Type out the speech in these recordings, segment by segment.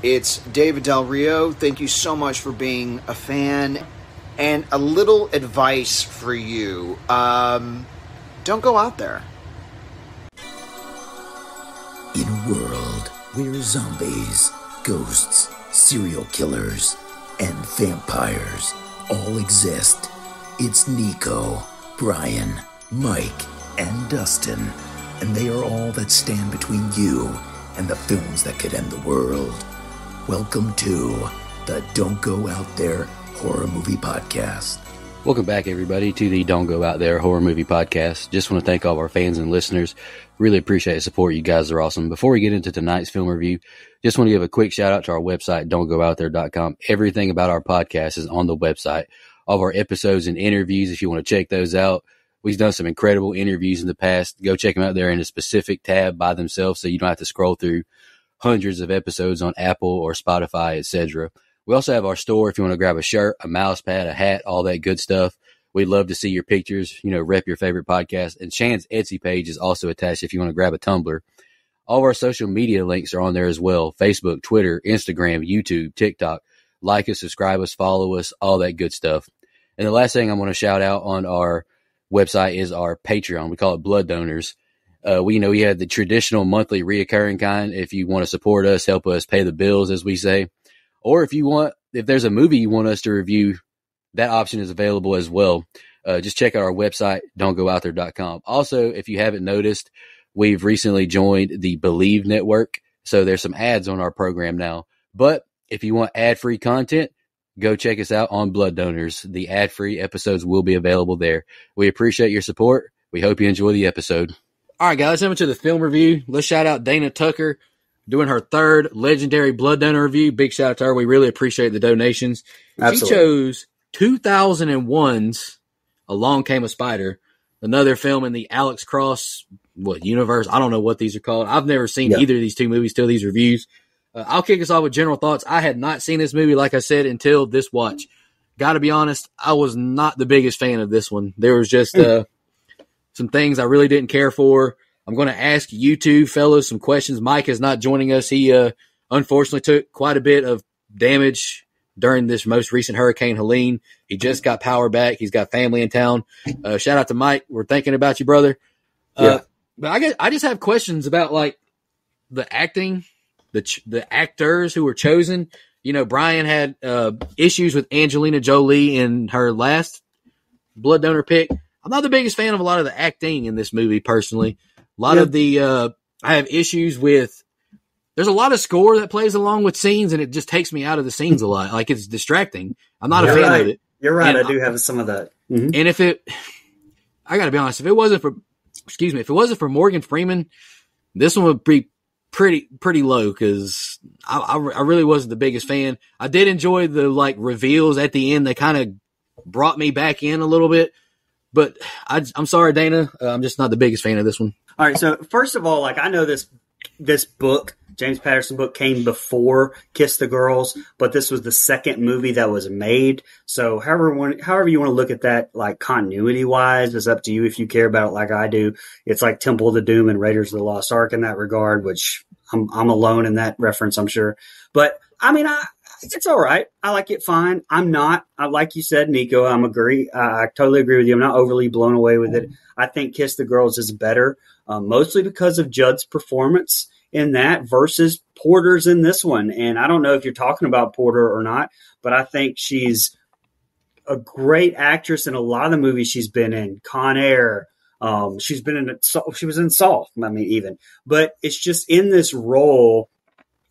It's David Del Rio. Thank you so much for being a fan. And a little advice for you. Don't go out there. In a world where zombies, ghosts, serial killers, and vampires all exist, it's Nico, Brian, Mike, and Dustin, and they are all that stand between you and the films that could end the world. Welcome to the Don't Go Out There Horror Movie Podcast. Welcome back, everybody, to the Don't Go Out There Horror Movie Podcast. Just want to thank all of our fans and listeners. Really appreciate the support. You guys are awesome. Before we get into tonight's film review, just want to give a quick shout out to our website, don'tgoouthere.com. Everything about our podcast is on the website. All of our episodes and interviews, if you want to check those out. We've done some incredible interviews in the past. Go check them out there in a specific tab by themselves so you don't have to scroll through hundreds of episodes on Apple or Spotify, etc. We also have our store if you want to grab a shirt, a mouse pad, a hat, all that good stuff. We'd love to see your pictures, rep your favorite podcast. And Shan's Etsy page is also attached if you want to grab a tumbler. All of our social media links are on there as well. Facebook, Twitter, Instagram, YouTube, TikTok. Like us, subscribe us, follow us, all that good stuff. And the last thing I want to shout out on our website is our Patreon. We call it Blood Donors. We have the traditional monthly reoccurring kind. If you want to support us, help us pay the bills, as we say. Or if there's a movie you want us to review, that option is available as well. Just check out our website, don'tgoouthere.com. Also, if you haven't noticed, we've recently joined the Believe Network. So there's some ads on our program now. But if you want ad-free content, go check us out on Blood Donors. The ad-free episodes will be available there. We appreciate your support. We hope you enjoy the episode. All right, guys, let's to the film review. Let's shout out Dana Tucker doing her third legendary Blood Donor review. Big shout out to her. We really appreciate the donations. Absolutely. She chose 2001's Along Came a Spider, another film in the Alex Cross universe. I don't know what these are called. I've never seen either of these two movies till these reviews. I'll kick us off with general thoughts. I had not seen this movie, like I said, until this watch. Got to be honest, I was not the biggest fan of this one. There was just some things I really didn't care for. I'm going to ask you two fellows some questions. Mike is not joining us. He unfortunately took quite a bit of damage during this most recent Hurricane Helene. He just got power back. He's got family in town. Shout out to Mike. We're thinking about you, brother. But I just have questions about the acting, the actors who were chosen. Brian had issues with Angelina Jolie in her last Blood Donor pick. I'm not the biggest fan of a lot of the acting in this movie, personally. A lot of I have issues with, there's a lot of score that plays along with scenes, and it just takes me out of the scenes a lot. It's distracting. I'm not a fan of it. You're right. And I do have some of that. Mm-hmm. And I got to be honest, if it wasn't for Morgan Freeman, this one would be pretty low, because I really wasn't the biggest fan. I did enjoy the reveals at the end. They kind of brought me back in a little bit, but I'm sorry, Dana. I'm just not the biggest fan of this one. All right. So first of all, I know this book, James Patterson book, came before Kiss the Girls, but this was the second movie that was made. So however you want to look at that, continuity wise, is up to you if you care about it like I do. It's like Temple of the Doom and Raiders of the Lost Ark in that regard, which I'm alone in that reference, I'm sure. But it's all right. I like it fine. I'm not, like you said, Nico, I totally agree with you. I'm not overly blown away with it. I think Kiss the Girls is better, mostly because of Judd's performance in that versus Porter's in this one. And I don't know if you're talking about Porter or not, but I think she's a great actress in a lot of the movies she's been in. Con Air. She was in Saw, even. But it's just in this role,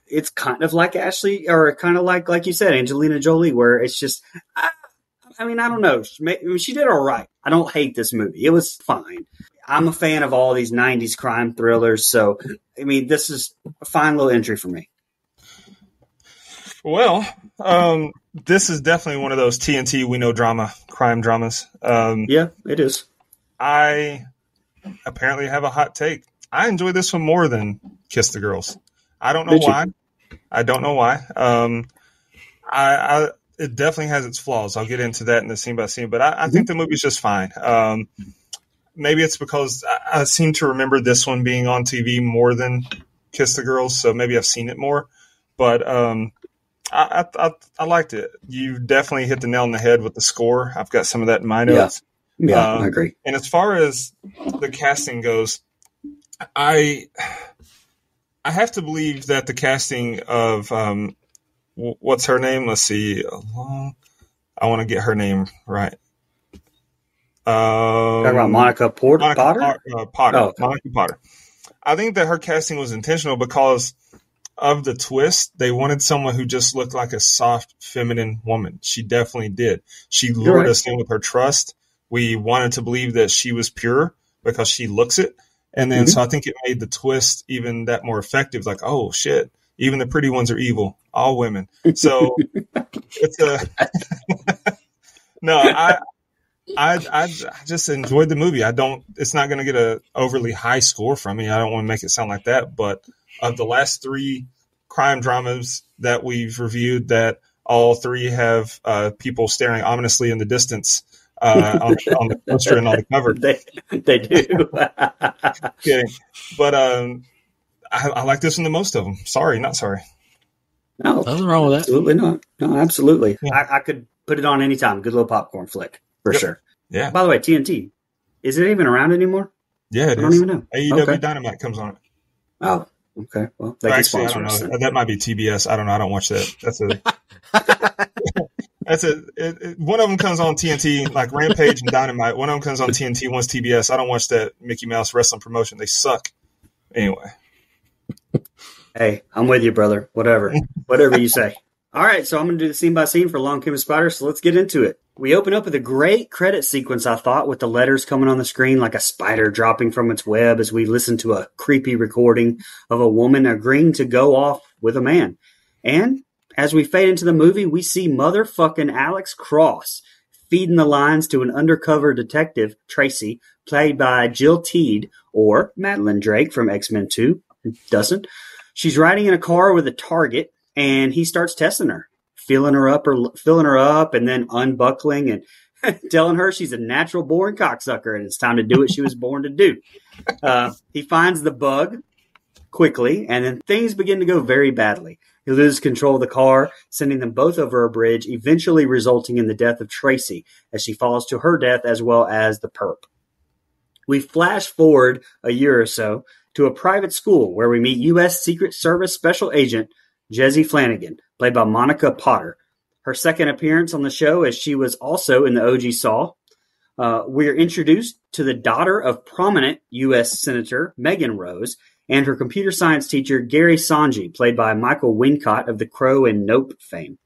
it's kind of like Ashley, or kind of like you said, Angelina Jolie, where it's just, I don't know. She did all right. I don't hate this movie. It was fine. I'm a fan of all these 90s crime thrillers. So, this is a fine little entry for me. Well, this is definitely one of those TNT We Know crime dramas. Yeah, it is. I apparently have a hot take. I enjoy this one more than Kiss the Girls. I don't know why. I don't know why. It definitely has its flaws. I'll get into that in the scene by scene, but I think the movie's just fine. Maybe it's because I seem to remember this one being on TV more than Kiss the Girls, so maybe I've seen it more. But I liked it. You definitely hit the nail on the head with the score. I've got some of that in my notes. Yeah, I agree. And as far as the casting goes, I have to believe that the casting of what's her name? Let's see. I want to get her name right. Talking about Monica Potter? Potter. Oh, okay. Monica Potter. I think that her casting was intentional because of the twist. They wanted someone who just looked like a soft, feminine woman. She definitely did. She lured us in with her trust. We wanted to believe that she was pure because she looks it. And then, so I think it made the twist even that more effective. Like, oh shit, even the pretty ones are evil. All women. So it's no, I just enjoyed the movie. It's not going to get a overly high score from me. I don't want to make it sound like that, but of the last 3 crime dramas that we've reviewed, that all 3 have people staring ominously in the distance on the poster and on the cover. They do. Kidding. But I like this one the most of them. Sorry, not sorry. No, nothing wrong with that. Absolutely not. No, absolutely. Yeah. I could put it on anytime. Good little popcorn flick for sure. Yeah. By the way, TNT, is it even around anymore? Yeah, it is. I don't even know. AEW Okay. Dynamite comes on it. Oh, okay. Well, they Or can actually, I sponsor don't us. know. Then. That might be TBS. I don't know. I don't watch that. One of them comes on TNT, like Rampage and Dynamite. One of them comes on TNT, one's TBS. I don't watch that Mickey Mouse wrestling promotion. They suck. Anyway. Hey, I'm with you, brother. Whatever you say. All right, so I'm going to do the scene by scene for Long Kim and Spider, so let's get into it. We open up with a great credit sequence, I thought, with the letters coming on the screen like a spider dropping from its web as we listen to a creepy recording of a woman agreeing to go off with a man. And as we fade into the movie, we see motherfucking Alex Cross feeding the lines to an undercover detective, Tracy, played by Jill Teed, or Madeline Drake from X-Men 2. Doesn't. She's riding in a car with a target, and he starts testing her, filling her up, and then unbuckling and telling her she's a natural-born cocksucker, and it's time to do what she was born to do. He finds the bug quickly, and then things begin to go very badly. He loses control of the car, sending them both over a bridge, eventually resulting in the death of Tracy as she falls to her death as well as the perp. We flash forward a year or so to a private school where we meet U.S. Secret Service Special Agent Jesse Flanagan, played by Monica Potter. Her second appearance on the show, as she was also in the OG Saw. We are introduced to the daughter of prominent U.S. Senator Megan Rose and her computer science teacher Gary Sanji, played by Michael Wincott of The Crow and Nope fame.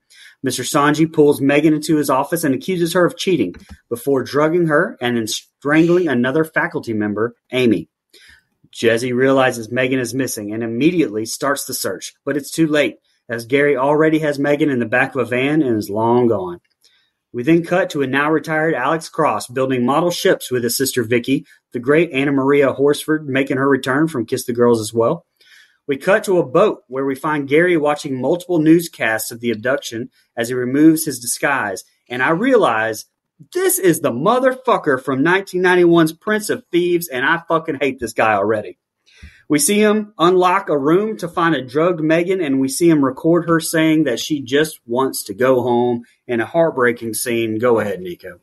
Mr. Sanji pulls Megan into his office and accuses her of cheating before drugging her and then strangling another faculty member, Amy. Jesse realizes Megan is missing and immediately starts the search, but it's too late, as Gary already has Megan in the back of a van and is long gone. We then cut to a now-retired Alex Cross building model ships with his sister Vicky, the great Anna Maria Horsford making her return from Kiss the Girls as well. We cut to a boat where we find Gary watching multiple newscasts of the abduction as he removes his disguise, and I realize this is the motherfucker from 1991's Prince of Thieves, and I fucking hate this guy already. We see him unlock a room to find a drugged Megan, and we see him record her saying that she just wants to go home in a heartbreaking scene. Go ahead, Nico.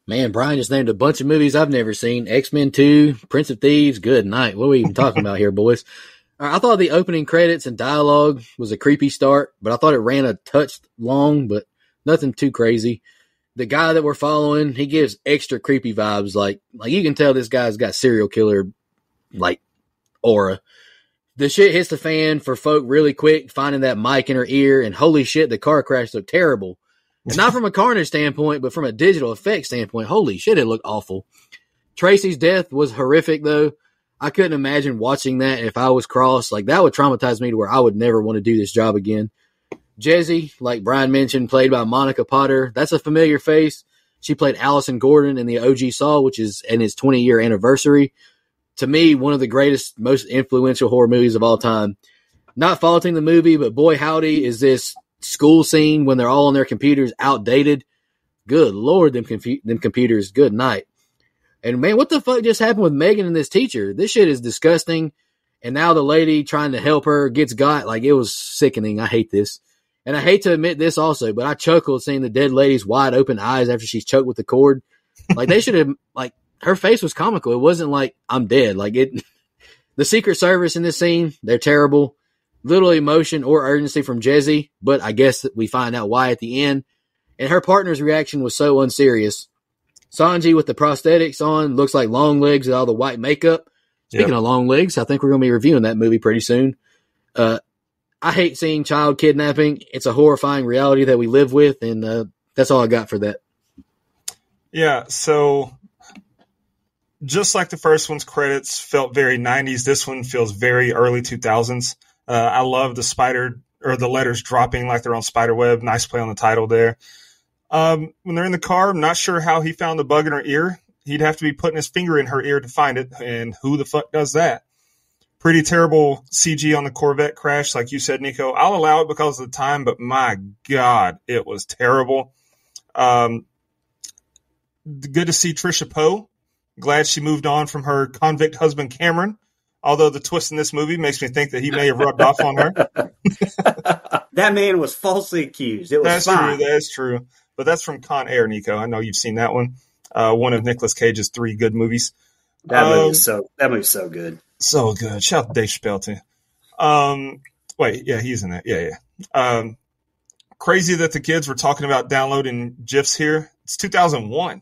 Man, Brian just named a bunch of movies I've never seen. X-Men 2, Prince of Thieves, good night. What are we even talking about here, boys? I thought the opening credits and dialogue was a creepy start, but I thought it ran a touch long, but nothing too crazy. The guy that we're following, he gives extra creepy vibes. Like you can tell this guy's got serial killer, like, aura. The shit hits the fan for folk really quick, finding that mic in her ear, and holy shit, the car crash looked terrible. And not from a carnage standpoint, but from a digital effects standpoint. Holy shit, it looked awful. Tracy's death was horrific, though. I couldn't imagine watching that if I was Cross. Like, that would traumatize me to where I would never want to do this job again. Jesse, like Brian mentioned, played by Monica Potter. That's a familiar face. She played Allison Gordon in the OG Saw, which is in its 20-year anniversary. To me, one of the greatest, most influential horror movies of all time. Not faulting the movie, but boy howdy, is this school scene when they're all on their computers outdated. Good Lord, them computers, good night. And man, what the fuck just happened with Megan and this teacher? This shit is disgusting. And now the lady trying to help her gets got. Like, it was sickening. I hate this. And I hate to admit this also, but I chuckled seeing the dead lady's wide open eyes after she's choked with the cord. Like, they should have, like, her face was comical. It wasn't like, I'm dead. Like, the Secret Service in this scene, they're terrible. Little emotion or urgency from Jezzy, but I guess that we find out why at the end. And her partner's reaction was so unserious. Sanji with the prosthetics on looks like long legs with all the white makeup. Speaking of long legs, I think we're going to be reviewing that movie pretty soon. I hate seeing child kidnapping. It's a horrifying reality that we live with, and that's all I got for that. Yeah, so just like the first one's credits felt very 90s, this one feels very early 2000s. I love the letters dropping like they're on spiderweb. Nice play on the title there. When they're in the car, I'm not sure how he found the bug in her ear. He'd have to be putting his finger in her ear to find it, and who the fuck does that? Pretty terrible CG on the Corvette crash, like you said, Nico. I'll allow it because of the time, but my God, it was terrible. Good to see Trisha Poe. Glad she moved on from her convict husband, Cameron. Although the twist in this movie makes me think that he may have rubbed off on her. That man was falsely accused. It was That's fine. true. That's true. But that's from Con Air, Nico. I know you've seen that one. One of Nicolas Cage's 3 good movies. That movie's so good. So good. Shout out to Dave Chappelle, too. Wait, yeah, he's in that. Yeah. Crazy that the kids were talking about downloading GIFs here. It's 2001.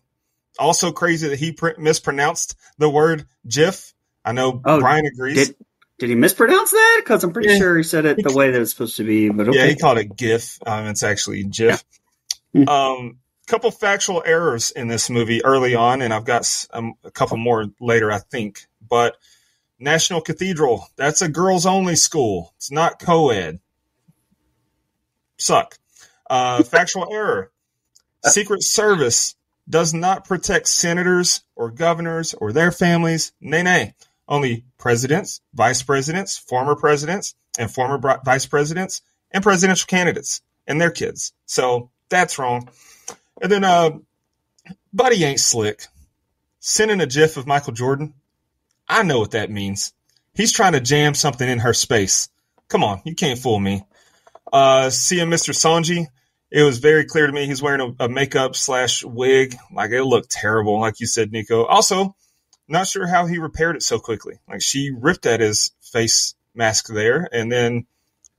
Also crazy that he mispronounced the word GIF. I know Brian agrees. Did he mispronounce that? Because I'm pretty sure he said it the way that it's supposed to be. But okay. Yeah, he called it GIF. It's actually GIF. Couple factual errors in this movie early on, and I've got a couple more later, I think. But National Cathedral, that's a girls-only school. It's not co-ed. Suck. Factual error. Secret Service does not protect senators or governors or their families. Nay. Only presidents, vice presidents, former presidents, and former vice presidents, and presidential candidates and their kids. So that's wrong. And then Buddy ain't slick. Sending a GIF of Michael Jordan, I know what that means. He's trying to jam something in her space. Come on, you can't fool me. Seeing Mr. Sanji, it was very clear to me he's wearing a makeup / wig. Like, it looked terrible, like you said, Nico. Also, not sure how he repaired it so quickly. Like, she ripped at his face mask there, and then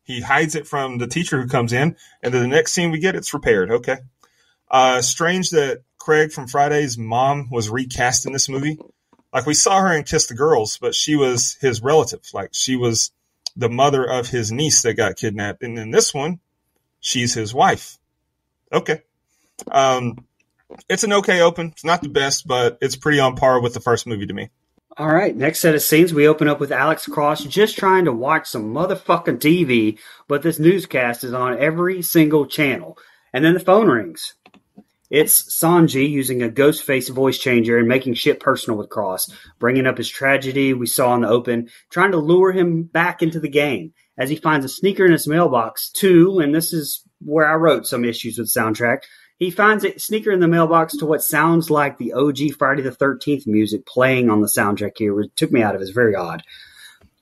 he hides it from the teacher who comes in, and then the next scene we get, it's repaired. Okay. Strange that Craig from Friday's mom was recast in this movie. Like, we saw her in Kiss the Girls, but she was his relative. Like, she was the mother of his niece that got kidnapped. And in this one, she's his wife. Okay. It's an okay open. It's not the best, but it's pretty on par with the first movie to me. All right, next set of scenes, we open up with Alex Cross just trying to watch some motherfucking TV, but this newscast is on every single channel. And then the phone rings. It's Sanji using a ghost face voice changer and making shit personal with Cross, bringing up his tragedy we saw in the open, trying to lure him back into the game. As he finds a sneaker in his mailbox, too, and this is where I wrote some issues with the soundtrack, he finds a sneaker in the mailbox to what sounds like the OG Friday the 13th music playing on the soundtrack here. It took me out of it. It's very odd.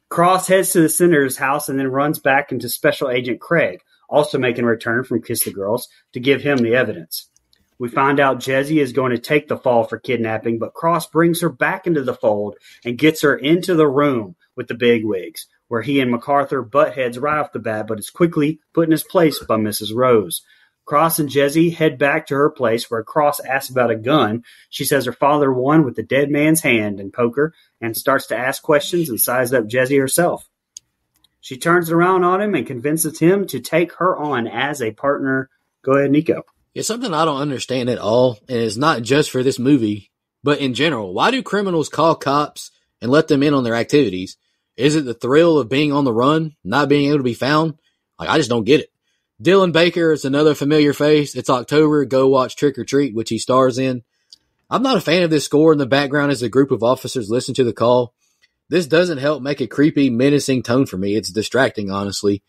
Cross heads to the senator's house and then runs back into Special Agent Craig, also making a return from Kiss the Girls, to give him the evidence. We find out Jezzy is going to take the fall for kidnapping, but Cross brings her back into the fold and gets her into the room with the bigwigs, where he and MacArthur butt heads right off the bat, but is quickly put in his place by Mrs. Rose. Cross and Jezzy head back to her place, where Cross asks about a gun. She says her father won with the dead man's hand in poker and starts to ask questions and size up Jezzy herself. She turns around on him and convinces him to take her on as a partner. Go ahead, Nico. It's something I don't understand at all, and it's not just for this movie, but in general. Why do criminals call cops and let them in on their activities? Is it the thrill of being on the run, not being able to be found? Like, I just don't get it. Dylan Baker is another familiar face. It's October. Go watch Trick or Treat, which he stars in. I'm not a fan of this score in the background as a group of officers listen to the call. This doesn't help make a creepy, menacing tone for me. It's distracting, honestly.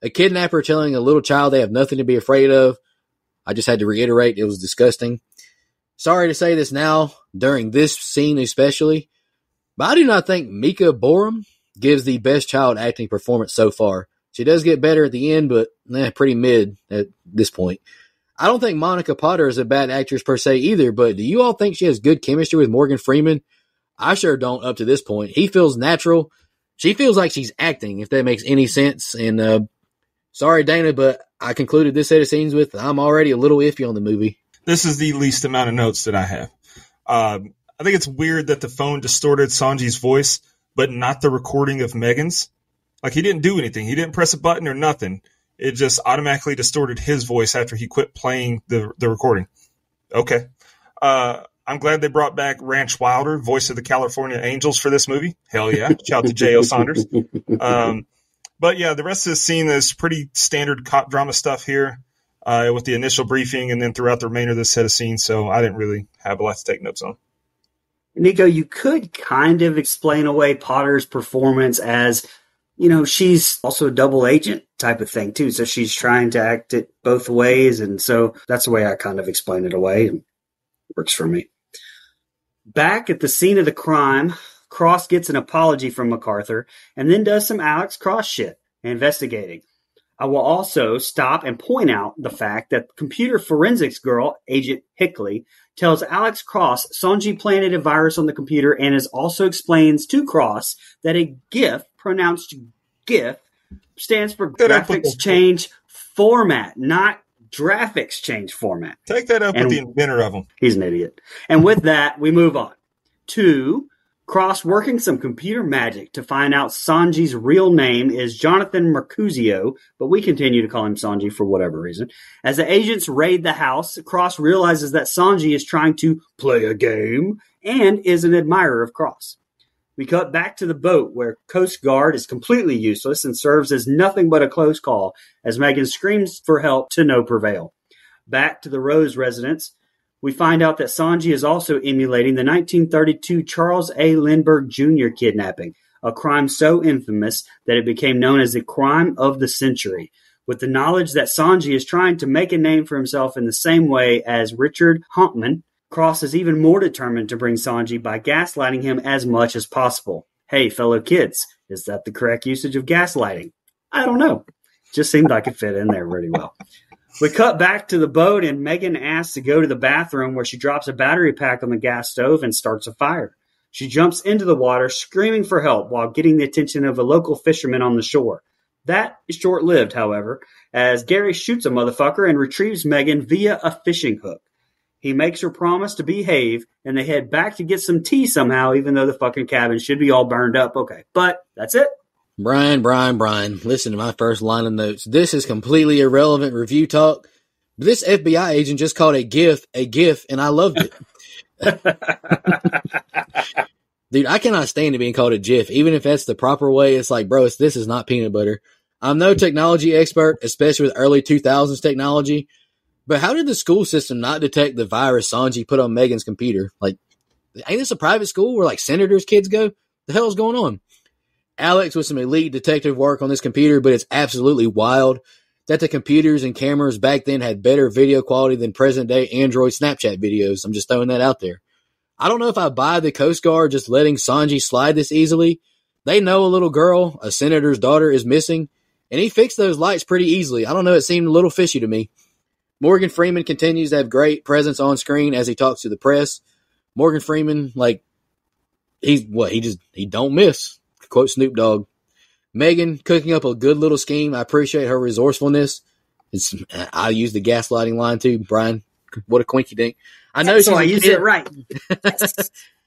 A kidnapper telling a little child they have nothing to be afraid of. I just had to reiterate, it was disgusting. Sorry to say this now, during this scene especially, but I do not think Mika Borum gives the best child acting performance so far. She does get better at the end, but pretty mid at this point. I don't think Monica Potter is a bad actress per se either, but do you all think she has good chemistry with Morgan Freeman? I sure don't up to this point. He feels natural. She feels like she's acting, if that makes any sense. And sorry, Dana, but I concluded this set of scenes with I'm already a little iffy on the movie. This is the least amount of notes that I have. I think it's weird that the phone distorted Sanji's voice, but not the recording of Megan's. Like, he didn't do anything. He didn't press a button or nothing. It just automatically distorted his voice after he quit playing the recording. Okay. I'm glad they brought back Ranch Wilder, voice of the California Angels, for this movie. Hell yeah. Shout out to J.O. Saunders. But yeah, the rest of the scene is pretty standard cop drama stuff here with the initial briefing and then throughout the remainder of this set of scenes. So I didn't really have a lot to take notes on. Nico, you could kind of explain away Potter's performance as, she's also a double agent type of thing too. So she's trying to act it both ways. And so that's the way I kind of explain it away, and it works for me. Back at the scene of the crime, Cross gets an apology from MacArthur and then does some Alex Cross shit, investigating. I will also stop and point out the fact that computer forensics girl, Agent Hickley, tells Alex Cross Sanji planted a virus on the computer and also explains to Cross that a GIF, pronounced GIF, stands for graphics change format, not graphics change format. Take that up with the inventor of them. He's an idiot. And with that, we move on to Cross working some computer magic to find out Sanji's real name is Jonathan Mercuzio, but we continue to call him Sanji for whatever reason. As the agents raid the house, Cross realizes that Sanji is trying to play a game and is an admirer of Cross. We cut back to the boat where Coast Guard is completely useless and serves as nothing but a close call as Megan screams for help to no prevail. Back to the Rose residence, we find out that Sanji is also emulating the 1932 Charles A. Lindbergh Jr. kidnapping, a crime so infamous that it became known as the crime of the century. With the knowledge that Sanji is trying to make a name for himself in the same way as Richard Hauptmann, Cross is even more determined to bring Sanji by gaslighting him as much as possible. Hey, fellow kids, is that the correct usage of gaslighting? I don't know. Just seemed like it fit in there really well. We cut back to the boat and Megan asks to go to the bathroom where she drops a battery pack on the gas stove and starts a fire. She jumps into the water screaming for help while getting the attention of a local fisherman on the shore. That is short-lived, however, as Gary shoots a motherfucker and retrieves Megan via a fishing hook. He makes her promise to behave, and they head back to get some tea somehow, even though the fucking cabin should be all burned up. Okay, but that's it. Brian, listen to my first line of notes. This is completely irrelevant review talk. But this FBI agent just called a GIF, and I loved it. Dude, I cannot stand it being called a GIF. Even if that's the proper way, it's like, bro, this is not peanut butter. I'm no technology expert, especially with early 2000s technology. But how did the school system not detect the virus Sanji put on Megan's computer? Like, ain't this a private school where, like, senators' kids go? The hell's going on? Alex with some elite detective work on this computer, but it's absolutely wild that the computers and cameras back then had better video quality than present-day Android Snapchat videos. I'm just throwing that out there. I don't know if I buy the Coast Guard just letting Sanji slide this easily. They know a little girl, a senator's daughter, is missing, and he fixed those lights pretty easily. I don't know, it seemed a little fishy to me. Morgan Freeman continues to have great presence on screen as he talks to the press. Morgan Freeman, like, he don't miss. Quote Snoop Dogg. Megan cooking up a good little scheme. I appreciate her resourcefulness. I use the gaslighting line too, Brian. What a quinky dink. I know so I used it right.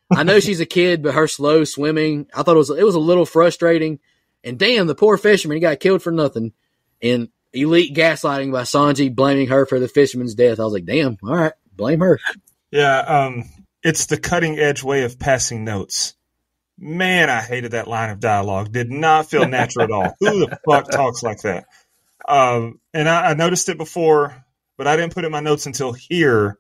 I know she's a kid, but her slow swimming, I thought it was a little frustrating. And damn, the poor fisherman, he got killed for nothing. And elite gaslighting by Sanji blaming her for the fisherman's death. I was like, damn, all right, blame her. Yeah, it's the cutting edge way of passing notes. Man, I hated that line of dialogue. Did not feel natural at all. Who the fuck talks like that? And I noticed it before, but I didn't put it in my notes until here.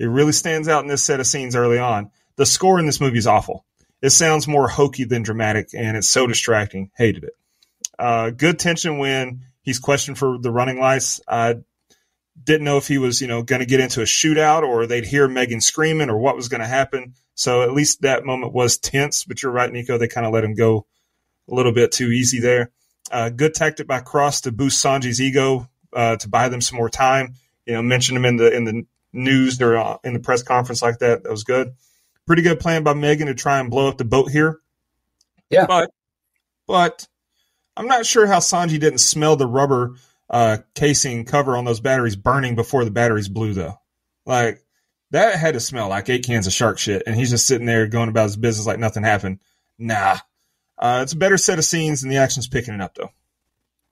It really stands out in this set of scenes early on. The score in this movie is awful. It sounds more hokey than dramatic, and it's so distracting. Hated it. Good tension when he's questioned for the running lights. I didn't know if he was, going to get into a shootout or they'd hear Megan screaming or what was going to happen. So at least that moment was tense. But you're right, Nico. They kind of let him go a little bit too easy there. Good tactic by Cross to boost Sanji's ego, to buy them some more time. Mention him in the news or in the press conference like that. That was good. Pretty good plan by Megan to try and blow up the boat here. Yeah. But I'm not sure how Sanji didn't smell the rubber casing cover on those batteries burning before the batteries blew, though. Like, that had to smell like 8 cans of shark shit, and he's just sitting there going about his business like nothing happened. Nah. It's a better set of scenes, and the action's picking it up, though.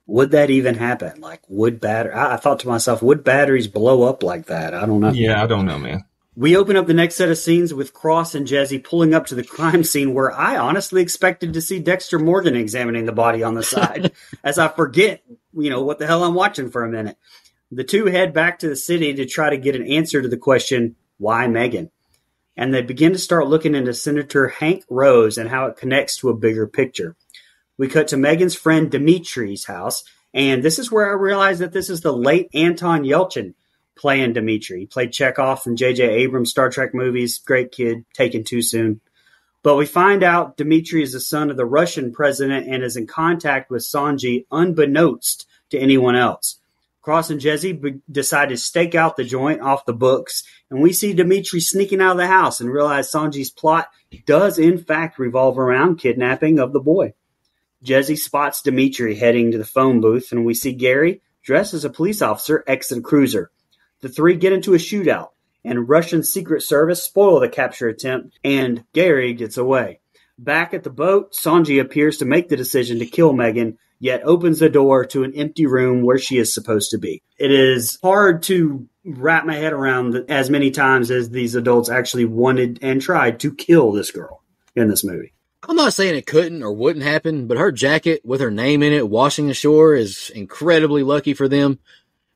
Would that even happen? Like, I thought to myself, would batteries blow up like that? I don't know. Yeah, I don't know, man. We open up the next set of scenes with Cross and Jesse pulling up to the crime scene, where I honestly expected to see Dexter Morgan examining the body on the side, as I forget, what the hell I'm watching for a minute. The two head back to the city to try to get an answer to the question, why Megan? And they begin to start looking into Senator Hank Rose and how it connects to a bigger picture. We cut to Megan's friend Dimitri's house, and this is where I realized that this is the late Anton Yelchin playing Dimitri. He played Chekhov in J.J. Abrams' Star Trek movies. Great kid, taken too soon. But we find out Dimitri is the son of the Russian president and is in contact with Sanji unbeknownst to anyone else. Cross and Jesse decide to stake out the joint off the books, and we see Dimitri sneaking out of the house and realize Sanji's plot does in fact revolve around kidnapping of the boy. Jesse spots Dimitri heading to the phone booth, and we see Gary, dressed as a police officer, exit a cruiser. The three get into a shootout, and Russian Secret Service spoil the capture attempt, and Gary gets away. Back at the boat, Sanji appears to make the decision to kill Megan, yet opens the door to an empty room where she is supposed to be. It is hard to wrap my head around as many times as these adults actually wanted and tried to kill this girl in this movie. I'm not saying it couldn't or wouldn't happen, but her jacket with her name in it washing ashore is incredibly lucky for them.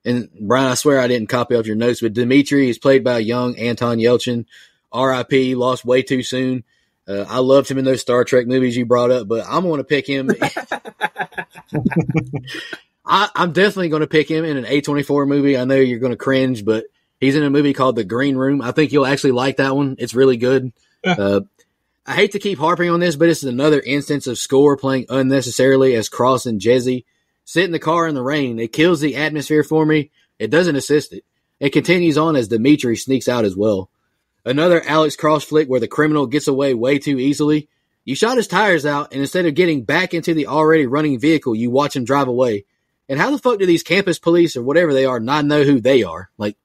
And Brian, I swear I didn't copy off your notes, but Dimitri is played by a young Anton Yelchin. R.I.P. Lost way too soon. I loved him in those Star Trek movies you brought up, but I'm going to pick him. I'm definitely going to pick him in an A24 movie. I know you're going to cringe, but he's in a movie called The Green Room. I think you'll actually like that one. It's really good. I hate to keep harping on this, but it's another instance of score playing unnecessarily as Cross and Jesse sit in the car in the rain. It kills the atmosphere for me. It doesn't assist it. It continues on as Dimitri sneaks out as well. Another Alex Cross flick where the criminal gets away way too easily. You shot his tires out, and instead of getting back into the already running vehicle, you watch him drive away. And how the fuck do these campus police or whatever they are not know who they are? Like,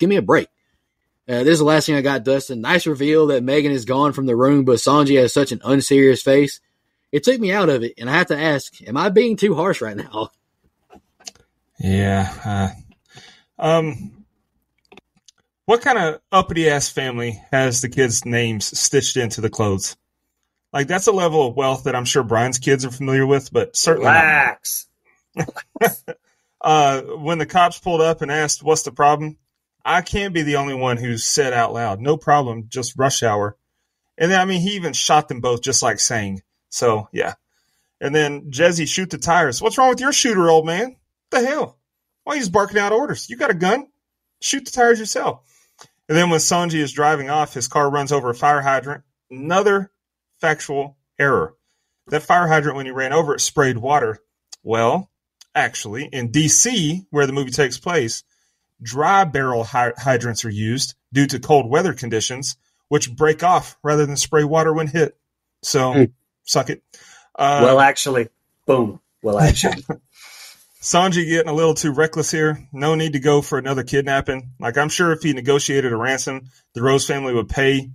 give me a break. This is the last thing I got, Dustin. Nice reveal that Megan is gone from the room, but Sanji has such an unserious face. It took me out of it, and I have to ask, am I being too harsh right now? Yeah. What kind of uppity-ass family has the kids' names stitched into the clothes? Like, that's a level of wealth that I'm sure Brian's kids are familiar with, but certainly Relax. When the cops pulled up and asked, what's the problem? I can't be the only one who said out loud, no problem, just rush hour. And then, he even shot them both just like saying. So, yeah. And then Jesse, shoot the tires. What's wrong with your shooter, old man? What the hell? Why are you just barking out orders? You got a gun? Shoot the tires yourself. And then when Sanji is driving off, his car runs over a fire hydrant. Another factual error. That fire hydrant, when he ran over it, sprayed water. Well, actually, in D.C., where the movie takes place, dry barrel hydrants are used due to cold weather conditions, which break off rather than spray water when hit. So, suck it. Well, actually, boom. Well, actually. Sanji getting a little too reckless here. No need to go for another kidnapping. Like, I'm sure if he negotiated a ransom, the Rose family would pay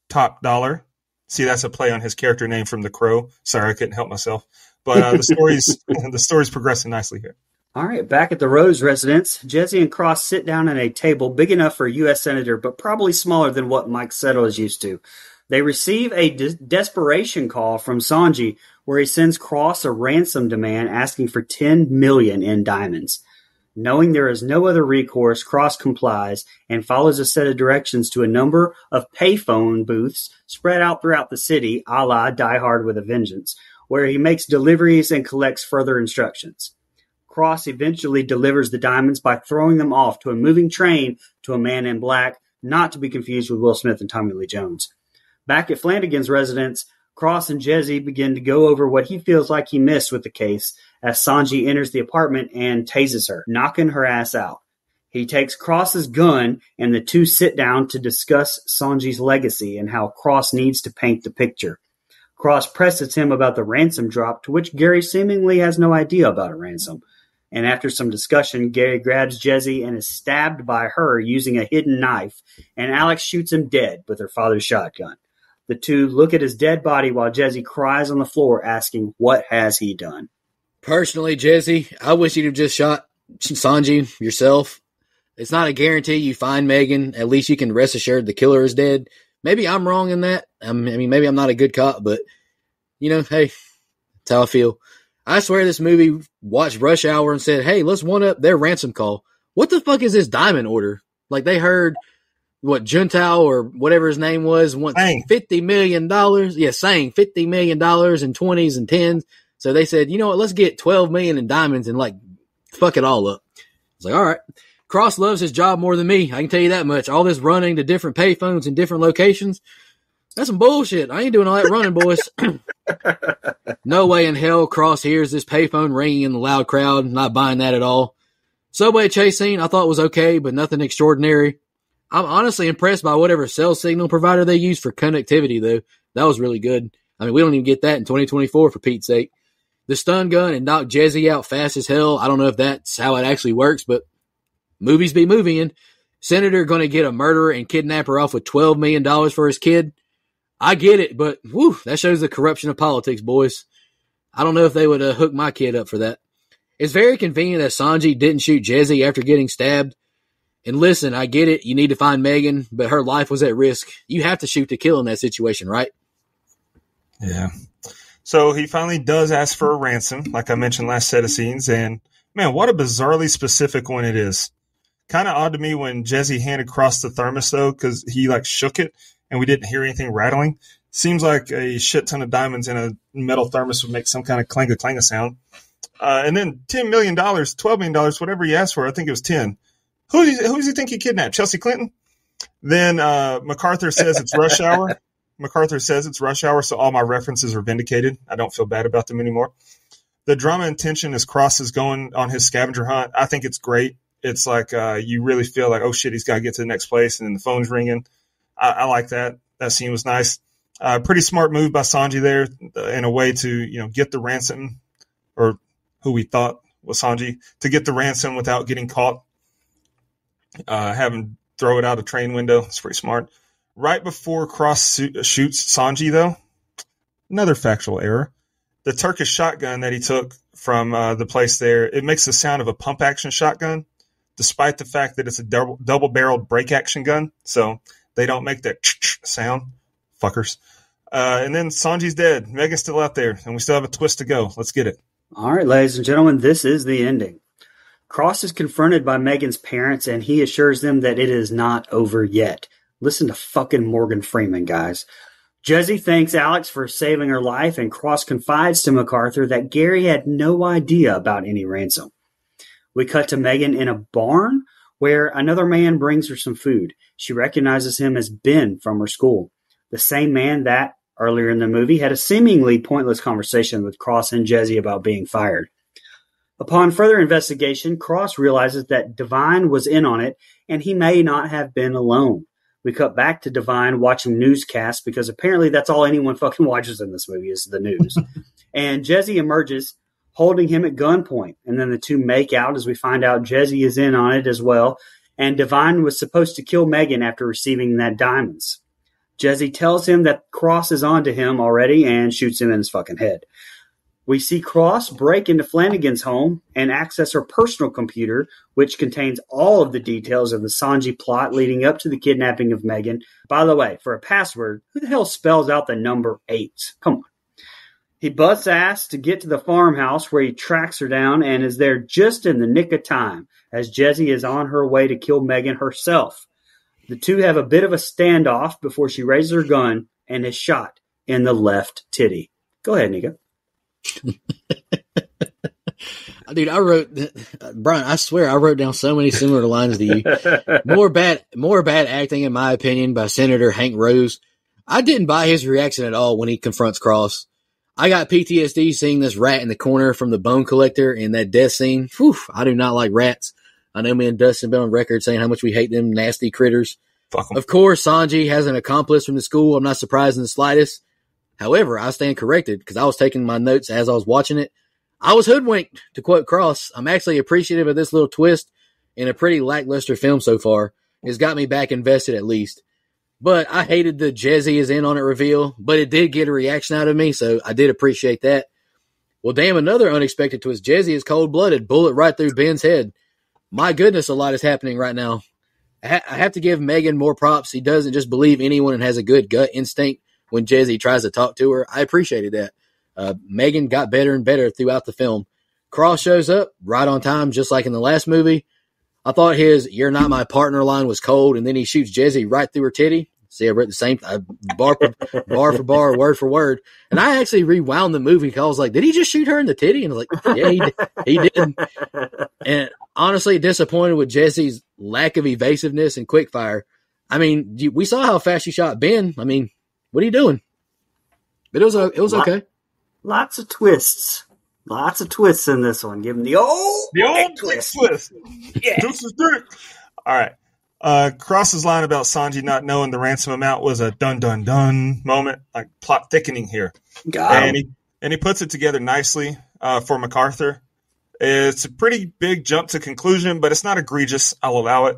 top dollar. See, that's a play on his character name from The Crow. Sorry, I couldn't help myself. But the story's progressing nicely here. All right, back at the Rose residence, Jesse and Cross sit down at a table big enough for a U.S. Senator, but probably smaller than what Mike Settle is used to. They receive a desperation call from Sanji, where he sends Cross a ransom demand asking for $10 million in diamonds. Knowing there is no other recourse, Cross complies and follows a set of directions to a number of payphone booths spread out throughout the city, a la Die Hard with a Vengeance, where he makes deliveries and collects further instructions. Cross eventually delivers the diamonds by throwing them off to a moving train to a man in black, not to be confused with Will Smith and Tommy Lee Jones. Back at Flanagan's residence, Cross and Jesse begin to go over what he feels like he missed with the case as Sanji enters the apartment and tases her, knocking her ass out. He takes Cross's gun, and the two sit down to discuss Sanji's legacy and how Cross needs to paint the picture. Cross presses him about the ransom drop, to which Gary seemingly has no idea about a ransom. And after some discussion, Gary grabs Jesse and is stabbed by her using a hidden knife, and Alex shoots him dead with her father's shotgun. The two look at his dead body while Jesse cries on the floor, asking, what has he done? Personally, Jesse, I wish you'd have just shot Sanji yourself. It's not a guarantee you find Megan. At least you can rest assured the killer is dead. Maybe I'm wrong in that. I mean, maybe I'm not a good cop, but, hey, that's how I feel. I swear this movie watched Rush Hour and said, hey, let's one-up their ransom call. What the fuck is this diamond order? Like, they heard what Juntao or whatever his name was wants $50 million. Yeah, saying $50 million in 20s and 10s. So they said, you know what, let's get $12 million in diamonds and fuck it all up. It's like, all right. Cross loves his job more than me. I can tell you that much. All this running to different payphones in different locations, that's some bullshit. I ain't doing all that running, boys. No way in hell Cross hears this payphone ringing in the loud crowd. Not buying that at all. Subway chase scene I thought was okay, but nothing extraordinary. I'm honestly impressed by whatever cell signal provider they use for connectivity, though. That was really good. I mean, we don't even get that in 2024, for Pete's sake. The stun gun and knock Jesse out fast as hell. I don't know if that's how it actually works, but movies be moving. Senator going to get a murderer and kidnapper off with $12 million for his kid. I get it, but whew, that shows the corruption of politics, boys. I don't know if they would hook my kid up for that. It's very convenient that Sanji didn't shoot Jesse after getting stabbed. And listen, I get it. You need to find Megan, but her life was at risk. You have to shoot to kill in that situation, right? Yeah. So he finally does ask for a ransom, like I mentioned last set of scenes. And man, what a bizarrely specific one it is. Kind of odd to me when Jesse handed Cross the thermos, though, because he shook it and we didn't hear anything rattling. Seems like a shit ton of diamonds in a metal thermos would make some kind of clang-a-clang sound. And then $10 million, $12 million, whatever he asked for, I think it was 10. Who does he think he kidnapped? Chelsea Clinton? Then MacArthur says it's rush hour. MacArthur says it's rush hour, so all my references are vindicated. I don't feel bad about them anymore. The drama and tension as Cross is going on his scavenger hunt, I think it's great. It's like you really feel like, oh, shit, he's got to get to the next place, and then the phone's ringing. I like that. That scene was nice. Pretty smart move by Sanji there in a way to get the ransom, or who we thought was Sanji, to get the ransom without getting caught. Have him throw it out a train window. It's pretty smart. Right before Cross shoots Sanji, though, another factual error. The Turkish shotgun that he took from the place there, it makes the sound of a pump-action shotgun, despite the fact that it's a double-barreled break-action gun. So they don't make that sound. Fuckers. And then Sanji's dead. Megan's still out there, and we still have a twist to go. Let's get it. All right, ladies and gentlemen, this is the ending. Cross is confronted by Megan's parents, and he assures them that it is not over yet. Listen to fucking Morgan Freeman, guys. Jesse thanks Alex for saving her life, and Cross confides to MacArthur that Gary had no idea about any ransom. We cut to Megan in a barn where another man brings her some food. She recognizes him as Ben from her school, the same man that, earlier in the movie, had a seemingly pointless conversation with Cross and Jesse about being fired. Upon further investigation, Cross realizes that Divine was in on it, and he may not have been alone. We cut back to Divine watching newscasts, because apparently that's all anyone fucking watches in this movie is the news. And Jesse emerges, holding him at gunpoint, and then the two make out as we find out Jesse is in on it as well, and Divine was supposed to kill Megan after receiving that diamonds. Jesse tells him that Cross is onto him already and shoots him in his fucking head. We see Cross break into Flanagan's home and access her personal computer, which contains all of the details of the Sanji plot leading up to the kidnapping of Megan. By the way, for a password, who the hell spells out the number 8? Come on. He busts ass to get to the farmhouse where he tracks her down and is there just in the nick of time as Jesse is on her way to kill Megan herself. The two have a bit of a standoff before she raises her gun and is shot in the left titty. Go ahead, Nico. Dude, Brian, I swear I wrote down so many similar lines to you. More bad acting, in my opinion, by Senator Hank Rose. I didn't buy his reaction at all when he confronts Cross. I got PTSD seeing this rat in the corner from the Bone Collector in that death scene. Whew, I do not like rats. I know me and Dustin been on record saying how much we hate them nasty critters. Fuck 'em. Of course, Sanji has an accomplice from the school. I'm not surprised in the slightest. However, I stand corrected because I was taking my notes as I was watching it. I was hoodwinked, to quote Cross. I'm actually appreciative of this little twist in a pretty lackluster film so far. It's got me back invested at least. But I hated the Jesse is in on it reveal, but it did get a reaction out of me, so I did appreciate that. Well, damn, another unexpected twist. Jesse is cold-blooded, bullet right through Ben's head. My goodness, a lot is happening right now. I have to give Megan more props. He doesn't just believe anyone and has a good gut instinct when Jesse tries to talk to her. I appreciated that. Megan got better and better throughout the film. Cross shows up right on time, just like in the last movie. I thought his "you're not my partner" line was cold, and then he shoots Jesse right through her titty. See, I read the same bar for bar, word for word. And I actually rewound the movie because I was like, did he just shoot her in the titty? And I was like, yeah, he did. And honestly, disappointed with Jesse's lack of evasiveness and quick fire. I mean, we saw how fast she shot Ben. I mean, what are you doing? But it was okay. Lots of twists. Lots of twists in this one. Give him the old twist. Yeah. All right. Cross's line about Sanji not knowing the ransom amount was a dun dun dun moment, like plot thickening here. And he puts it together nicely for MacArthur. It's a pretty big jump to conclusion, but it's not egregious. I'll allow it.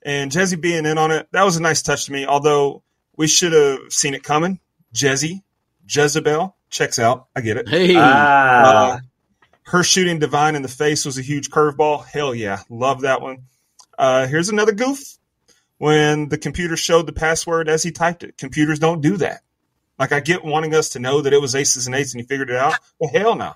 And Jesse being in on it, that was a nice touch to me, although we should have seen it coming. Jezebel checks out. I get it. Hey. Her shooting Divine in the face was a huge curveball. Hell yeah. Love that one. Here's another goof. When the computer showed the password as he typed it. Computers don't do that. Like, I get wanting us to know that it was aces and eights and he figured it out, but hell no.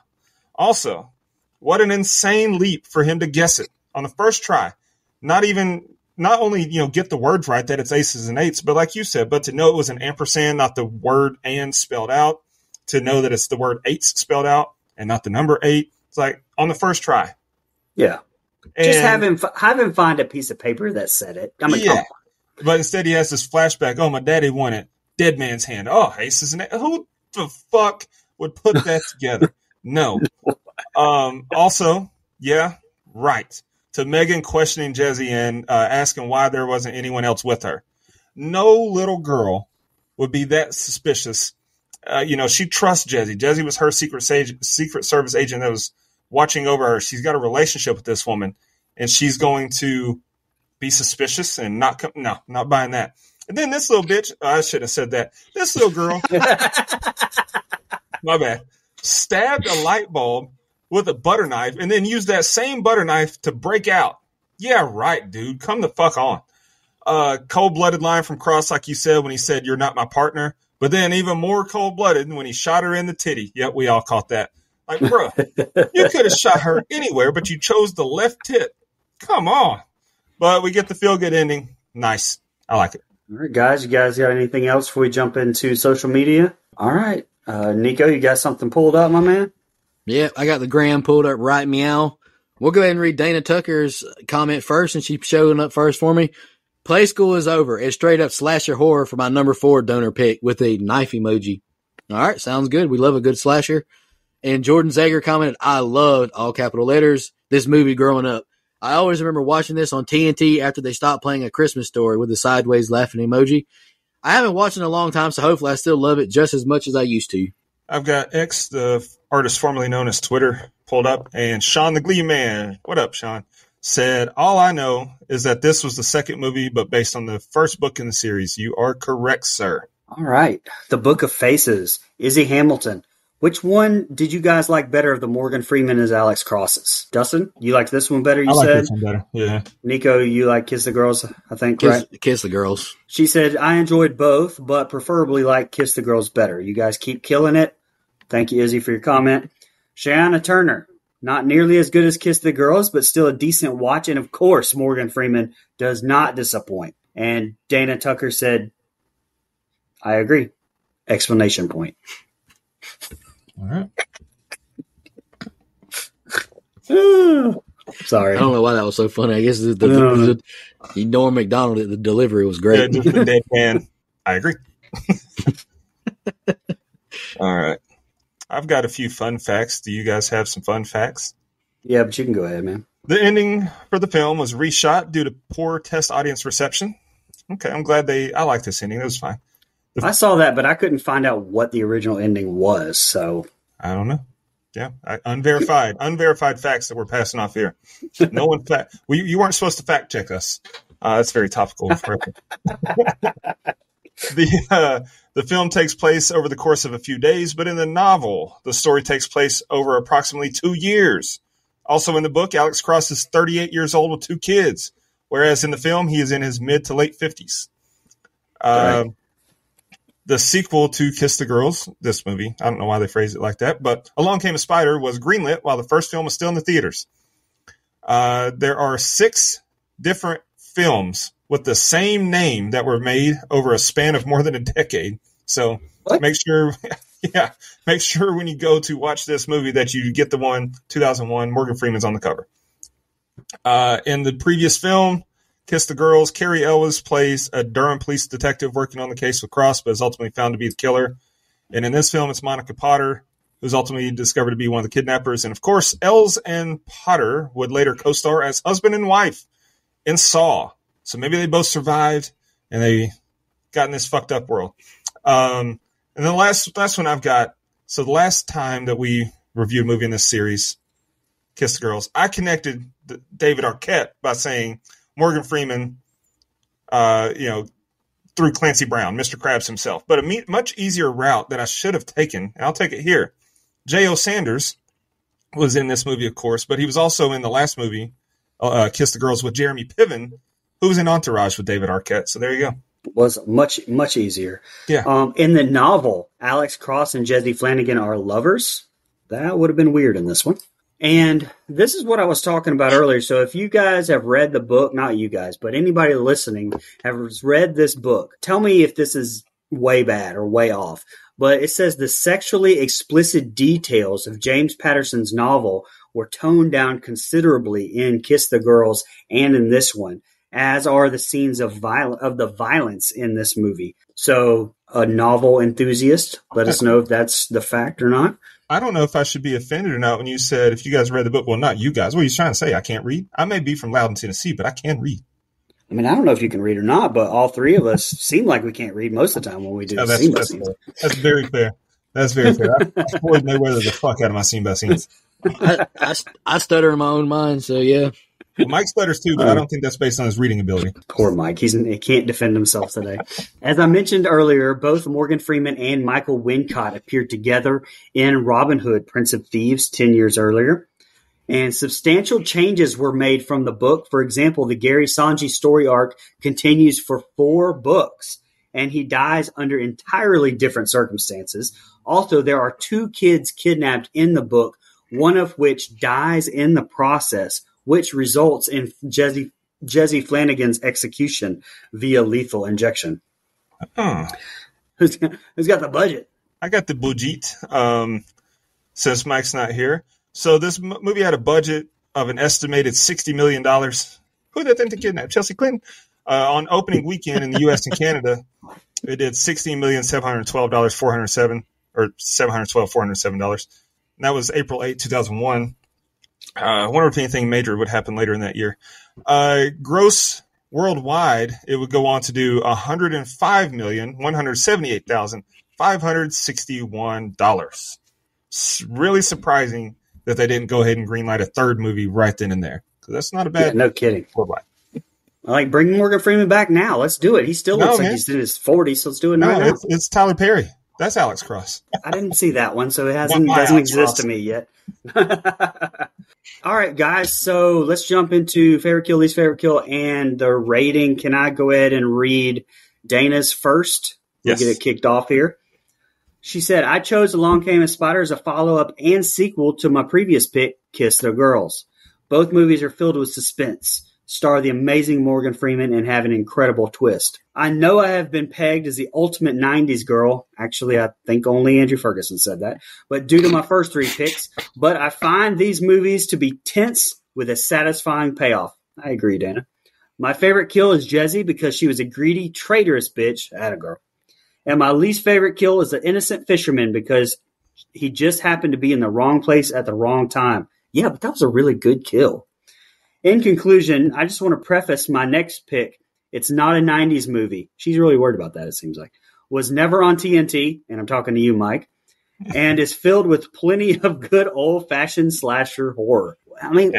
Also, what an insane leap for him to guess it on the first try. Not only, get the words right, that it's aces and eights, but like you said, but to know it was an ampersand, not the word and spelled out, to know that it's the word eights spelled out and not the number 8. It's like on the first try. Yeah. Just have him find a piece of paper that said it. I mean, yeah. But instead he has this flashback. Oh, my daddy wanted dead man's hand. Oh, aces and eights. Who the fuck would put that together? No. Also, yeah, right. To Megan questioning Jesse and asking why there wasn't anyone else with her. No little girl would be that suspicious. She trusts Jesse. Jesse was her Secret Service agent that was watching over her. She's got a relationship with this woman, and she's going to be suspicious and not buying that. And then this little bitch, I should have said that. This little girl, my bad, stabbed a light bulb with a butter knife and then used that same butter knife to break out. Yeah, right, dude. Come the fuck on. Cold-blooded line from Cross, like you said, when he said, "You're not my partner." But then even more cold-blooded when he shot her in the titty. Yep, we all caught that. Like, bro, you could have shot her anywhere, but you chose the left tit. Come on. But we get the feel-good ending. Nice. I like it. All right, guys. You guys got anything else before we jump into social media? All right. Nico, you got something pulled up, my man? Yeah, I got the gram pulled up right meow. We'll go ahead and read Dana Tucker's comment first, and she's showing up first for me. Play school is over. It's straight up slasher horror for my number 4 donor pick with a knife emoji. All right, sounds good. We love a good slasher. And Jordan Zager commented, I loved, all capital letters, this movie growing up. I always remember watching this on TNT after they stopped playing A Christmas Story with the sideways laughing emoji. I haven't watched it in a long time, so hopefully I still love it just as much as I used to. I've got X, the artist formerly known as Twitter, pulled up, and Sean the Glee Man, what up, Sean, said, all I know is that this was the second movie, but based on the first book in the series. You are correct, sir. All right. The Book of Faces, Izzy Hamilton. Which one did you guys like better of the Morgan Freeman as Alex Crosses? Dustin, you like this one better, you said? I like this one better, yeah. Nico, you like Kiss the Girls, I think, right? Kiss the Girls. She said, I enjoyed both, but preferably like Kiss the Girls better. You guys keep killing it. Thank you, Izzy, for your comment. Shayanna Turner, not nearly as good as Kiss the Girls, but still a decent watch. And, of course, Morgan Freeman does not disappoint. And Dana Tucker said, I agree. Explanation point. All right. Sorry. I don't know why that was so funny. I guess the Norm MacDonald at the delivery was great. Yeah, just the dead man. I agree. All right. I've got a few fun facts. Do you guys have some fun facts? Yeah, but you can go ahead, man. The ending for the film was reshot due to poor test audience reception. Okay, I'm glad I liked this ending. It was fine. I saw that, but I couldn't find out what the original ending was, so. I don't know. Yeah, unverified facts that we're passing off here. No one you weren't supposed to fact check us. That's very topical. The film takes place over the course of a few days, but in the novel, the story takes place over approximately 2 years. Also in the book, Alex Cross is 38 years old with 2 kids, whereas in the film, he is in his mid to late 50s. Right. The sequel to Kiss the Girls, this movie, I don't know why they phrased it like that, but Along Came a Spider was greenlit while the first film was still in the theaters. There are 6 different films with the same name that were made over a span of more than a decade. So make sure when you go to watch this movie that you get the one 2001. Morgan Freeman's on the cover. In the previous film, Kiss the Girls, Carrie Elwes plays a Durham police detective working on the case with Cross, but is ultimately found to be the killer. And in this film, it's Monica Potter, who's ultimately discovered to be one of the kidnappers. And of course, Ells and Potter would later co-star as husband and wife in Saw. So maybe they both survived and they got in this fucked up world. And then the last one I've got. So the last time that we reviewed a movie in this series, Kiss the Girls, I connected David Arquette by saying Morgan Freeman, through Clancy Brown, Mr. Krabs himself. But a much easier route that I should have taken, and I'll take it here. J.O. Sanders was in this movie, of course, but he was also in the last movie, Kiss the Girls, with Jeremy Piven, who was in Entourage with David Arquette. So there you go. Was much, much easier. Yeah. In the novel, Alex Cross and Jesse Flanagan are lovers. That would have been weird in this one. And this is what I was talking about earlier. So if you guys have read the book, not you guys, but anybody listening has read this book, tell me if this is way bad or way off. But it says the sexually explicit details of James Patterson's novel were toned down considerably in Kiss the Girls and in this one, as are the scenes of the violence in this movie. So a novel enthusiast, let us know if that's the fact or not. I don't know if I should be offended or not when you said, if you guys read the book. Well, not you guys. What are you trying to say? I can't read? I may be from Loudon, Tennessee, but I can read. I mean, I don't know if you can read or not, but all 3 of us seem like we can't read most of the time when we do scene by scenes. That's very fair. That's very fair. I Floyd Mayweather the fuck out of my scene by scenes. I stutter in my own mind, so yeah. Well, Mike stutters too, but I don't think that's based on his reading ability. Poor Mike. He can't defend himself today. As I mentioned earlier, both Morgan Freeman and Michael Wincott appeared together in Robin Hood, Prince of Thieves 10 years earlier. And substantial changes were made from the book. For example, the Gary Sanji story arc continues for 4 books, and he dies under entirely different circumstances. Also, there are 2 kids kidnapped in the book, one of which dies in the process, which results in Jesse Flanagan's execution via lethal injection. Who's got the budget? I got the budget, since Mike's not here. So this movie had a budget of an estimated $60 million. Who did they think to kidnap? Chelsea Clinton? On opening weekend in the U.S. and Canada, it did $16,712,407, or $712,407. And that was April 8, 2001. I wonder if anything major would happen later in that year. Gross worldwide, it would go on to do $105,178,561. Really surprising that they didn't go ahead and greenlight a 3rd movie right then and there. Because that's not a bad. Yeah, no kidding. Worldwide. Like, bring Morgan Freeman back now. Let's do it. He still looks like he's in his 40s, so let's do it now. It's Tyler Perry. That's Alex Cross. I didn't see that one, so it doesn't exist to me yet. All right, guys. So let's jump into favorite kill, least favorite kill, and the rating. Can I go ahead and read Dana's first? Yes. We'll get it kicked off here. She said, I chose Along Came a Spider as a follow-up and sequel to my previous pick, Kiss the Girls. Both movies are filled with suspense, star the amazing Morgan Freeman, and have an incredible twist. I know I have been pegged as the ultimate 90s girl. Actually, I think only Andrew Ferguson said that. But due to my first 3 picks, but I find these movies to be tense with a satisfying payoff. I agree, Dana. My favorite kill is Jessie because she was a greedy, traitorous bitch. Atta girl. And my least favorite kill is the innocent fisherman because he just happened to be in the wrong place at the wrong time. Yeah, but that was a really good kill. In conclusion, I just want to preface my next pick. It's not a 90s movie. She's really worried about that, it seems like. Was never on TNT, and I'm talking to you, Mike, and is filled with plenty of good old-fashioned slasher horror. I mean,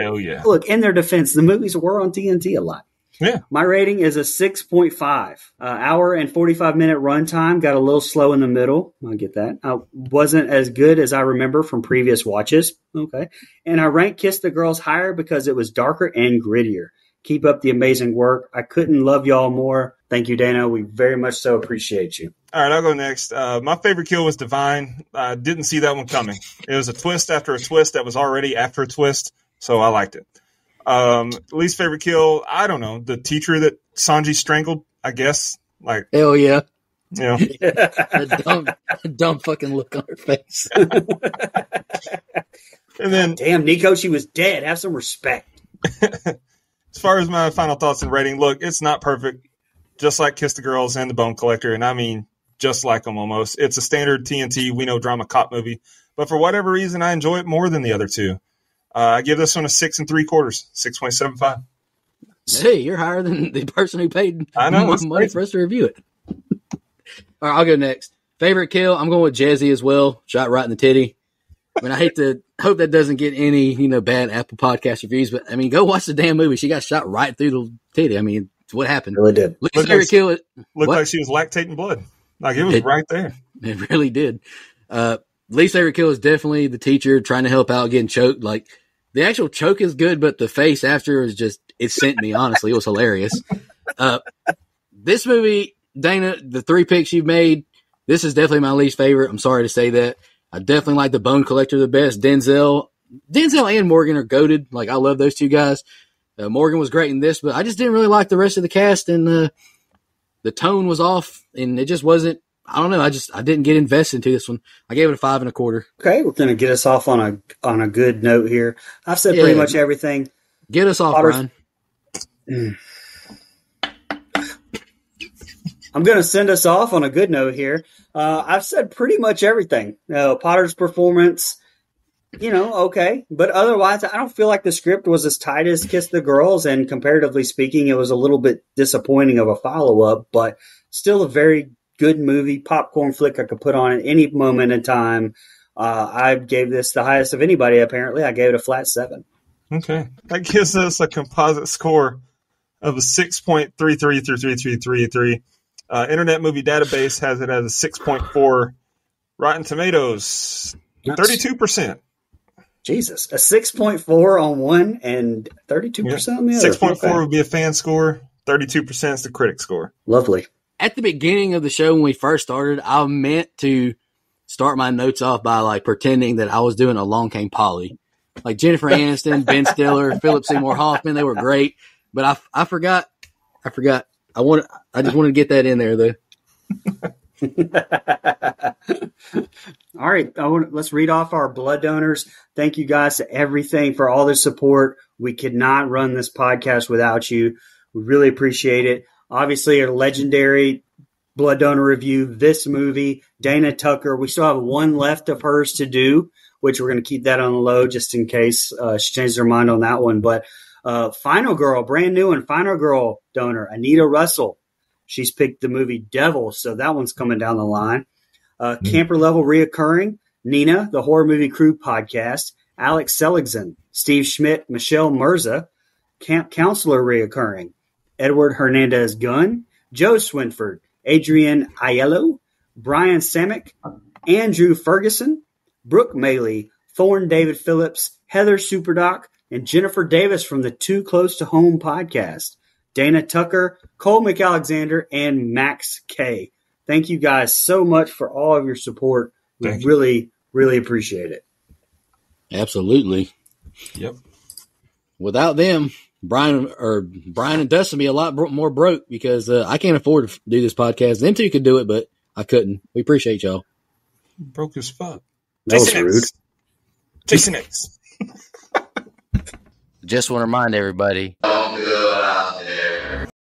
look, in their defense, the movies were on TNT a lot. Yeah. My rating is a 6.5. Hour and 45-minute runtime. Got a little slow in the middle. I get that. Wasn't as good as I remember from previous watches. Okay. And I rank Kiss the Girls higher because it was darker and grittier. Keep up the amazing work. I couldn't love y'all more. Thank you, Dana. We very much so appreciate you. All right, I'll go next. My favorite kill was Divine. I didn't see that one coming. It was a twist after a twist that was already after a twist, so I liked it. Least favorite kill, I don't know. The teacher that Sanji strangled, I guess. Like, hell yeah. You know. The dumb fucking look on her face. And then, damn, Nico, she was dead. Have some respect. As far as my final thoughts and rating, look, it's not perfect. Just like Kiss the Girls and The Bone Collector, and I mean just like them almost. It's a standard TNT, we know drama cop movie, but for whatever reason, I enjoy it more than the other two. I give this one a 6 3/4, 6.75. Hey, you're higher than the person who paid money for us to review it. All right, I'll go next. Favorite kill, I'm going with Jazzy as well. Shot right in the titty. I mean, I hope that doesn't get any, bad Apple Podcast reviews, but I mean, go watch the damn movie. She got shot right through the titty. I mean, what happened? Really did. Looked like she was lactating blood. Like it was right there. It really did. Least favorite kill is definitely the teacher trying to help out getting choked. Like the actual choke is good, but the face after is just, it sent me, honestly. It was hilarious. This movie, Dana, the 3 picks you've made, this is definitely my least favorite. I'm sorry to say that. I definitely like The Bone Collector the best. Denzel and Morgan are goated. Like, I love those two guys. Morgan was great in this, but I just didn't really like the rest of the cast, and the tone was off, and it just wasn't, I don't know, I didn't get invested into this one. I gave it a 5 1/4. Okay, we're going to get us off on a good note here. I've said pretty much everything. Get us off, Brian. I'm going to send us off on a good note here. I've said pretty much everything. Potter's performance, okay. But otherwise, I don't feel like the script was as tight as Kiss the Girls, and comparatively speaking, it was a little bit disappointing of a follow-up, but still a very good movie, popcorn flick I could put on at any moment in time. I gave this the highest of anybody, apparently. I gave it a flat 7. Okay. That gives us a composite score of a 6.33 through 333. Internet Movie Database has it as a 6.4. Rotten Tomatoes, 32%. Jesus, a 6.4 on one and 32% on the other. 6.4 would be a fan score. 32% is the critic score. Lovely. At the beginning of the show, when we first started, I meant to start my notes off by pretending that I was doing Along Came Polly. Like Jennifer Aniston, Ben Stiller, Philip Seymour Hoffman, they were great. But I forgot. I just wanted to get that in there, though. All right. Let's read off our blood donors. Thank you guys to everything for all the support. We could not run this podcast without you. We really appreciate it. Obviously, a legendary blood donor review, this movie, Dana Tucker. We still have one left of hers to do, which we're going to keep that on the low just in case she changes her mind on that one. But Final Girl, brand new and Final Girl donor, Anita Russell. She's picked the movie Devil, so that one's coming down the line. Camper Level Reoccurring, Nina, the Horror Movie Crew podcast, Alex Seligson, Steve Schmidt, Michelle Mirza, Camp Counselor Reoccurring, Edward Hernandez Gunn, Joe Swinford, Adrian Aiello, Brian Samick, Andrew Ferguson, Brooke Maley, Thorne David Phillips, Heather Superdoc, and Jennifer Davis from the Too Close to Home podcast, Dana Tucker, Cole McAlexander, and Max K. Thank you guys so much for all of your support. We really, really appreciate it. Absolutely. Yep. Without them, Brian and Dustin would be a lot more broke because I can't afford to do this podcast. Them two could do it, but I couldn't. We appreciate y'all. Broke as fuck. That was rude. Jason X. Just want to remind everybody.